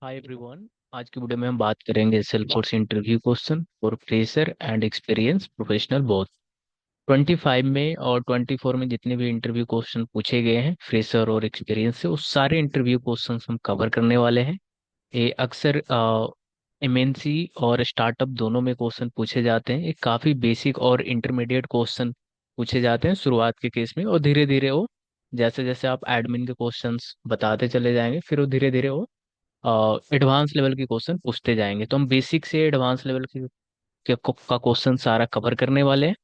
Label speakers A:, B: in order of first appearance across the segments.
A: Hi everyone. आज की video में हम बात करेंगे Salesforce interview question for fresher and experience professional both. 25 में और 24 में जितने भी इंटरव्यू क्वेश्चन पूछे गए हैं फ्रेशर और एक्सपीरियंस से, उस सारे इंटरव्यू क्वेश्चन हम कवर करने वाले हैं। ये अक्सर एमएनसी और स्टार्टअप दोनों में क्वेश्चन पूछे जाते हैं। ये काफ़ी बेसिक और इंटरमीडिएट क्वेश्चन पूछे जाते हैं शुरुआत के केस में, और धीरे धीरे वो जैसे जैसे आप एडमिन के क्वेश्चंस बताते चले जाएंगे, फिर वो धीरे धीरे वो एडवांस लेवल के क्वेश्चन पूछते जाएंगे। तो हम बेसिक से एडवांस लेवल का क्वेश्चन सारा कवर करने वाले हैं।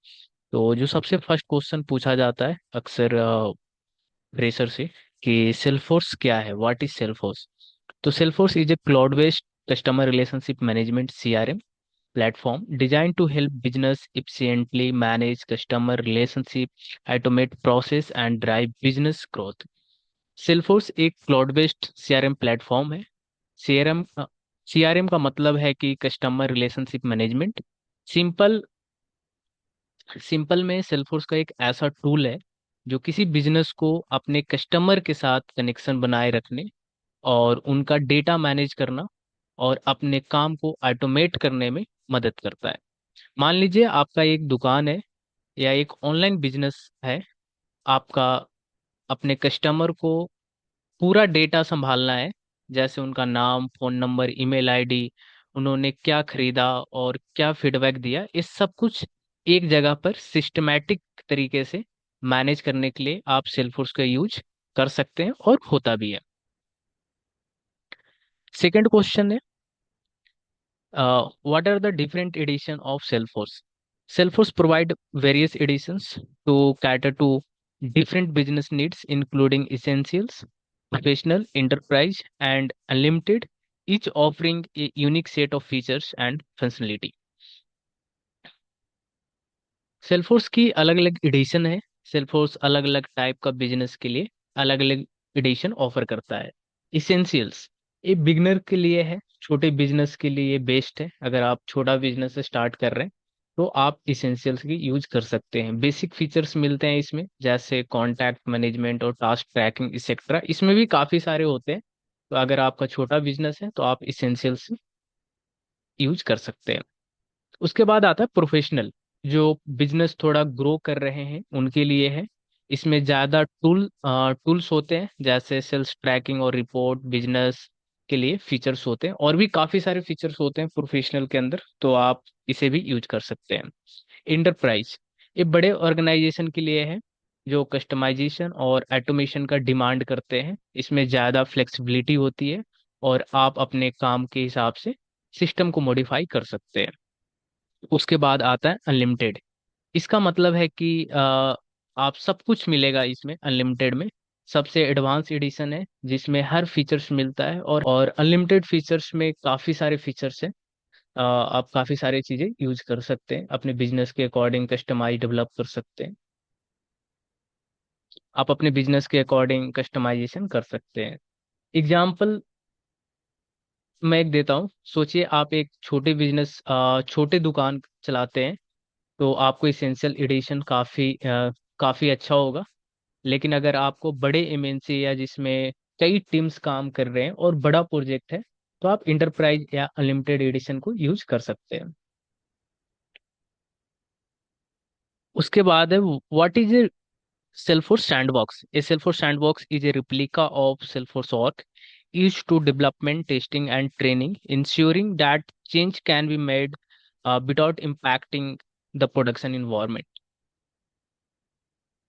A: तो जो सबसे फर्स्ट क्वेश्चन पूछा जाता है अक्सर फ्रेशर से कि सेल्सफोर्स क्या है, व्हाट इज सेल्सफोर्स। तो Salesforce is a cloud based customer relationship management CRM platform designed to help business efficiently manage customer relationship, automate process and drive business growth। Salesforce एक क्लाउड बेस्ड सीआरएम प्लेटफॉर्म है। CRM CRM का मतलब है कि customer relationship management. Simple simple में Salesforce का एक ऐसा टूल है जो किसी बिजनेस को अपने कस्टमर के साथ कनेक्शन बनाए रखने और उनका डेटा मैनेज करना और अपने काम को ऑटोमेट करने में मदद करता है। मान लीजिए आपका एक दुकान है या एक ऑनलाइन बिजनेस है। आपका अपने कस्टमर को पूरा डेटा संभालना है, जैसे उनका नाम, फोन नंबर, ईमेल आईडी, उन्होंने क्या खरीदा और क्या फीडबैक दिया, इस सब कुछ एक जगह पर सिस्टमैटिक तरीके से मैनेज करने के लिए आप सेल्सफोर्स का यूज कर सकते हैं, और होता भी है। सेकंड क्वेश्चन है, what are the different edition of Salesforce. Salesforce provide various editions to cater to different business needs including essentials, professional, enterprise and unlimited, each offering a unique set of features and functionality। Salesforce की अलग अलग addition है। Salesforce अलग अलग type का business के लिए अलग अलग एडिशन ऑफर करता है। इसेंशियल्स ये बिगनर के लिए है, छोटे बिजनेस के लिए ये बेस्ट है। अगर आप छोटा बिजनेस स्टार्ट कर रहे हैं तो आप इसेंशियल्स की यूज कर सकते हैं। बेसिक फीचर्स मिलते हैं इसमें, जैसे कॉन्टैक्ट मैनेजमेंट और टास्क ट्रैकिंग एक्सेट्रा, इसमें भी काफी सारे होते हैं। तो अगर आपका छोटा बिजनेस है तो आप इसेंशियल्स यूज कर सकते हैं। उसके बाद आता है प्रोफेशनल, जो बिजनेस थोड़ा ग्रो कर रहे हैं उनके लिए है। इसमें ज़्यादा टूल्स होते हैं, जैसे सेल्स ट्रैकिंग और रिपोर्ट बिजनेस के लिए फीचर्स होते हैं, और भी काफ़ी सारे फीचर्स होते हैं प्रोफेशनल के अंदर, तो आप इसे भी यूज कर सकते हैं। इंटरप्राइज ये बड़े ऑर्गेनाइजेशन के लिए है, जो कस्टमाइजेशन और ऑटोमेशन का डिमांड करते हैं। इसमें ज़्यादा फ्लेक्सिबिलिटी होती है और आप अपने काम के हिसाब से सिस्टम को मॉडिफाई कर सकते हैं। उसके बाद आता है अनलिमिटेड। इसका मतलब है कि आप सब कुछ मिलेगा इसमें अनलिमिटेड में। सबसे एडवांस एडिशन है जिसमें हर फीचर्स मिलता है, और अनलिमिटेड फीचर्स में काफ़ी सारे फीचर्स हैं। आप काफ़ी सारी चीज़ें यूज कर सकते हैं, अपने बिजनेस के अकॉर्डिंग कस्टमाइज डेवलप कर सकते हैं। आप अपने बिजनेस के अकॉर्डिंग कस्टमाइजेशन कर सकते हैं। एग्जाम्पल मैं एक देता हूँ। सोचिए आप एक छोटे बिजनेस छोटे दुकान चलाते हैं, तो आपको इसेंशियल एडिशन काफ़ी अच्छा होगा। लेकिन अगर आपको बड़े एमएनसी या जिसमें कई टीम्स काम कर रहे हैं और बड़ा प्रोजेक्ट है, तो आप इंटरप्राइज या अनलिमिटेड एडिशन को यूज कर सकते हैं। उसके बाद है what is a Salesforce sandbox. A Salesforce sandbox is a replica of Salesforce org used to development, testing and training, ensuring that change can be made without impacting the production environment।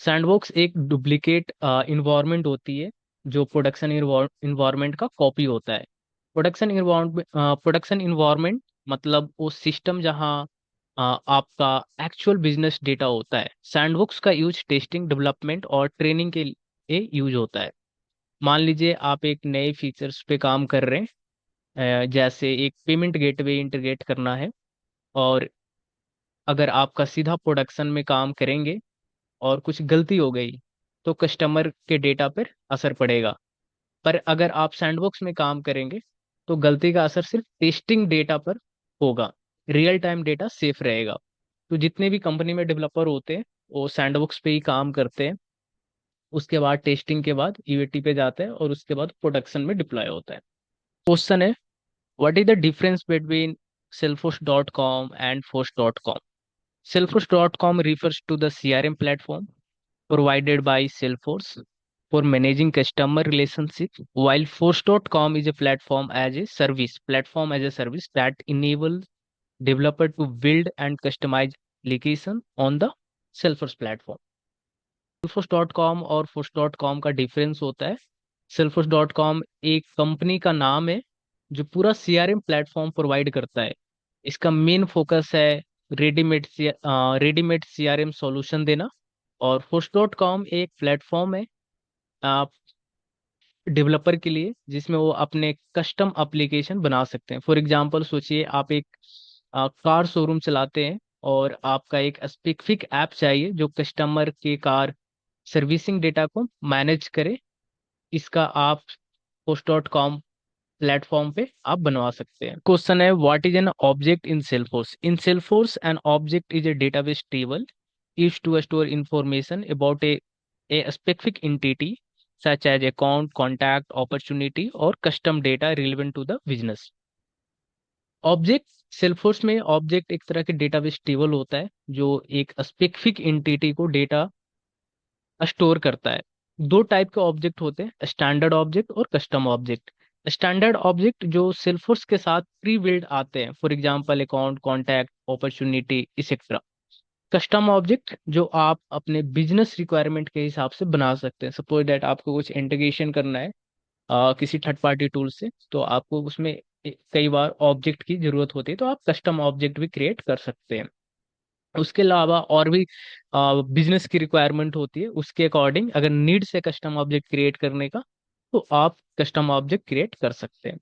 A: Sandbox एक duplicate environment होती है, जो production environment का copy होता है। Production environment मतलब वो system जहाँ आपका एक्चुअल बिजनेस डेटा होता है। सैंडबॉक्स का यूज टेस्टिंग, डेवलपमेंट और ट्रेनिंग के लिए यूज होता है। मान लीजिए आप एक नए फीचर्स पे काम कर रहे हैं, जैसे एक पेमेंट गेटवे इंटीग्रेट करना है, और अगर आपका सीधा प्रोडक्शन में काम करेंगे और कुछ गलती हो गई तो कस्टमर के डेटा पर असर पड़ेगा। पर अगर आप सैंडबॉक्स में काम करेंगे तो गलती का असर सिर्फ टेस्टिंग डेटा पर होगा, रियल टाइम डेटा सेफ रहेगा। तो जितने भी कंपनी में डेवलपर होते हैं वो सैंडबॉक्स पे ही काम करते हैं। उसके बाद टेस्टिंग के बाद यूएटी पे जाते हैं और उसके बाद प्रोडक्शन में डिप्लॉय होता है। क्वेश्चन है, What is the difference between Salesforce.com and Force.com? Salesforce.com refers to the CRM platform provided by Salesforce for managing customer relationship, while Force.com is a platform as a service that enables developer to build and customize application on the Salesforce platform. Salesforce.com और Force.com का difference होता है, Salesforce.com एक company का नाम है जो पूरा सीआरएम प्लेटफॉर्म प्रोवाइड करता है। इसका मेन फोकस है रेडीमेड रेडीमेड सीआरएम सॉल्यूशन देना। और Force.com एक प्लेटफॉर्म है डेवलपर के लिए, जिसमें वो अपने कस्टम एप्लीकेशन बना सकते हैं। फॉर एग्जांपल सोचिए, आप एक कार शोरूम चलाते हैं और आपका एक स्पेसिफिक ऐप चाहिए जो कस्टमर के कार सर्विसिंग डेटा को मैनेज करे। इसका आप पोस्ट.com प्लेटफॉर्म पे आप बनवा सकते हैं। क्वेश्चन है, what is an object in Salesforce? In Salesforce an object is a database table used to store information about a specific entity such as account, contact, opportunity or custom data relevant to the business. Object, Salesforce में object एक तरह के database table होता है जो एक specific entity को data store करता है। दो टाइप के ऑब्जेक्ट होते हैं, स्टैंडर्ड ऑब्जेक्ट और कस्टम ऑब्जेक्ट। स्टैंडर्ड ऑब्जेक्ट जो सेल्फोर्स के साथ प्री बिल्ड आते हैं, for example account, contact, opportunity etcetera. Custom object जो आप अपने बिजनेस रिक्वायरमेंट के हिसाब से बना सकते हैं। सपोज दैट आपको कुछ इंटीग्रेशन करना है किसी थर्ड पार्टी टूल से, तो आपको उसमें कई बार ऑब्जेक्ट की जरूरत होती है, तो आप कस्टम ऑब्जेक्ट भी क्रिएट कर सकते हैं। उसके अलावा और भी बिजनेस की रिक्वायरमेंट होती है, उसके अकॉर्डिंग अगर नीड से कस्टम ऑब्जेक्ट क्रिएट करने का, तो आप कस्टम ऑब्जेक्ट क्रिएट कर सकते हैं।